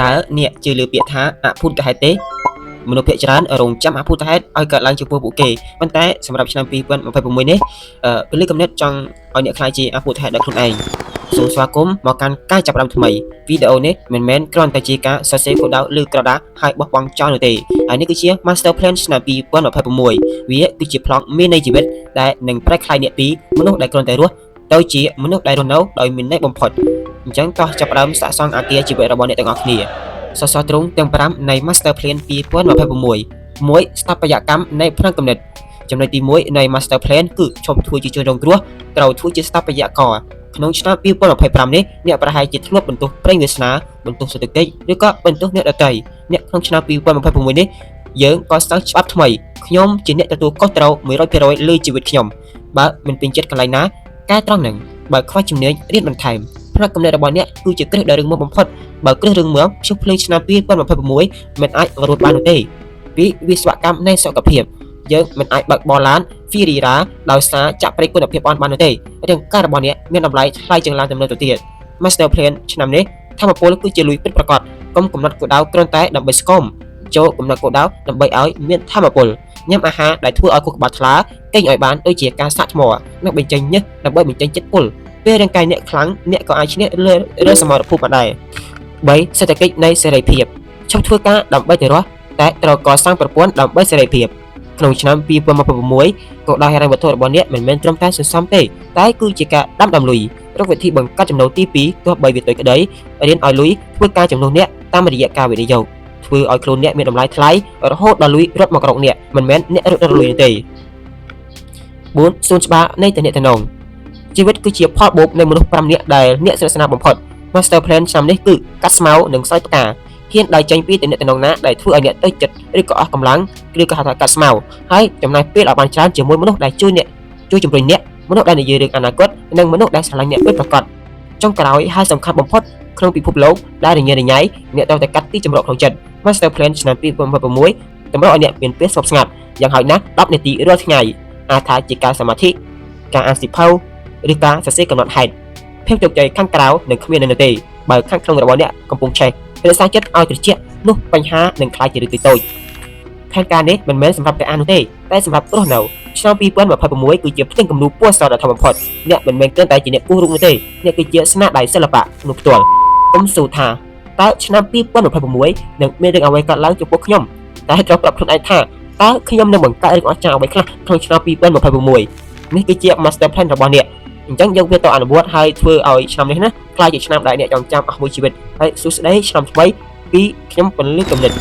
តើអ្នកជឿលើពាក្យថាអភូតហេតុទេមនុស្សភាគច្រើនរងចាំអភូតហេតុឲ្យកើតឡើងចំពោះពួកគេប៉ុន្តែសម្រាប់ឆ្នាំ2026នេះពលិកំណត់ចង់ឲ្យអ្នកខ្លាចជាអភូតហេតុដល់ខ្លួនឯងសូមស្វាគមន៍មកកាន់ការចាប់ផ្ដើមថ្មីវីដេអូនេះមិនមែនគ្រាន់តែជាការសរសេរគោលដៅឬក្រដាសហើយបោះបង់ចោលនោះទេហើយនេះគឺជា Master Plan ឆ្នាំ2026វាគឺជាប្លង់មាននៃជីវិតដែលនឹងប្រែក្លាយអ្នកពីមនុស្សដែលគ្រាន់តែរស់ទៅជាមនុស្សដែលរស់នៅដោយមានន័យបំផុតអញ្ចឹងតោះចាប់ផ្ដើមសាកសង់អាគារជីវិតរបស់អ្នកទាំងអស់គ្នាសសរទ្រូងទាំង5នៃ Master Plan 2026 1. ស្ថាបត្យកម្មនៃផ្នែកគំនិតចំណុចទី1នៃ Master Plan គឺឈប់ធ្វើជាជនរងគ្រោះត្រូវធ្វើជាស្ថាបត្យករក្នុងឆ្នាំ2025នេះអ្នកប្រហែលជាធ្លាប់បន្ទោសប្រេងវាសនាបន្ទោសសេដ្ឋកិច្ចឬក៏បន្ទោសអ្នកដទៃអ្នកក្នុងឆ្នាំ2026នេះយើងក៏ស្ទើរច្បាប់ថ្មីខ្ញុំជាអ្នកទទួលខុសត្រូវ 100% លើជីវិតខ្ញុំបើមិនពេញចិត្តកន្លែងណាកែត្រង់នឹងបើខ្វះជំនាញរៀនបន្ថែមផ្នែកគំនិតរបស់អ្នកគឺជាគ្រឹះដ៏រឹងមាំបំផុតបើគ្រឹះរឹងមាំភ្ជុះភ្លើងឆ្នាំ2026មិនអាចរត់បាននោះទេពីវិស្វកម្មនៃសុខភាពយើងមិនអាចបើកបរឡាន Ferrari ដោយសារចាក់ប្រេងគុណភាពបាននោះទេរាងកាយរបស់អ្នកមានតម្លៃថ្លៃជាងឡានទំនើបទៅទៀត Master Plan ឆ្នាំនេះធម្មពលគឺជាលុយពិតប្រាកដកុំកំណត់គោលដៅគ្រាន់តែដើម្បីស្គមចូលកំណត់គោលដៅដើម្បីឲ្យមានធម្មពលញ៉ាំអាហារដែលធ្វើឲ្យខួរក្បាលថ្លាកេងឲ្យបានដូចជាការសាក់ថ្មនិងបញ្ចេញញើសដើម្បីបញ្ចេញចិត្តពុលពេលរាងកាយអ្នកខ្លាំងអ្នកក៏អាចឈ្នះលើសមរភូមិបានដែរ 3. សេដ្ឋកិច្ចនៃសេរីភាពឈប់ធ្វើការដើម្បីទៅរស់តែត្រូវកសាងប្រព័ន្ធដើម្បីសេរីភាពក្នុងឆ្នាំ2026គោលដៅហិរញ្ញវត្ថុរបស់អ្នកមិនមែនត្រឹមតែសន្សំទេតែគឺជាការដាំលុយរកវិធីបង្កើតចំណូលទី2ទោះបីវាតូចក្តីរៀនឲ្យលុយធ្វើការចំនួនអ្នកតាមរយៈការវិនិយោគធ្វើឲ្យខ្លួនអ្នកមានតម្លៃថ្លៃរហូតដល់លុយរត់មកក្រោកអ្នកមិនមែនអ្នករត់លុយទេ 4. សួនច្បារនៃតំណែងជីវិតគឺជាផលបូកនៃមនុស្ស5នាក់ដែលអ្នកស្និទ្ធស្នាលបំផុត Master Plan ឆ្នាំនេះគឺកាត់ស្មៅនិងសោយផ្កាហ៊ានដើរចេញពីតំណែងណាដែលធ្វើឲ្យអ្នកទៅចិត្តឬក៏អស់កម្លាំងឬក៏ហៅថាកាត់ស្មៅហើយចំណាយពេលឲ្យបានច្រើនជាមួយមនុស្សដែលជួយជំរុញអ្នកមនុស្សដែលនិយាយរឿងអនាគតនិងមនុស្សដែលស្រឡាញ់អ្នកពិតប្រាកដចុងក្រោយហើយសំខាន់បំផុតក្នុងពិភពលោកដែលរញ៉េរញ៉ៃអ្នកត្រូវតែកាត់ទីចម្រោកក្នុងចិត្ត Master Plan ឆ្នាំ2026តម្រូវឲ្យអ្នកមានពេលស្ងប់ស្ងាត់យ៉ាងហោចណាស់10នាទីរាល់ថ្ងៃអាចថាជាការសមាធិការអានសៀវភៅឬការសរសេរកំណត់ហេតុភាពជោគជ័យខាងក្រៅនឹងគ្មាននៅទេបើខាងក្នុងរបស់អ្នកកំពុងឆេះរក្សាចិត្តឲ្យត្រជាក់នោះបញ្ហានឹងខ្លាចជារឿងតូចផែនការនេះមិនមែនសម្រាប់តែអាននោះទេតែសម្រាប់រស់នៅឆ្នាំ2026គឺជាផ្ទាំងគំនូរពណ៌សដ៏ធម្មបំផុតអ្នកមិនមែនគ្រាន់តែជាអ្នកគូររូបនោះទេអ្នកគឺជាស្នាដៃសិល្បៈនោះផ្ទាល់ខ្ញុំសួរថាតើឆ្នាំ2026នឹងមានរឿងអ្វីកើតឡើងចំពោះខ្ញុំតែត្រូវប្រាប់ខ្លួនឯងថាតើខ្ញុំនឹងបង្កើតរឿងអស្ចារ្យអ្វីខ្លះក្នុងឆ្នាំ2026នេះគឺជា Master Plan របស់អ្នកអញ្ចឹងយកវាទៅអនុវត្តហើយធ្វើឲ្យឆ្នាំនេះណាខ្លាចជាឆ្នាំដែលអ្នកចងចាំអស់មួយជីវិតហើយសួស្តីឆ្នាំថ្មីពីខ្ញុំពលិកំណត់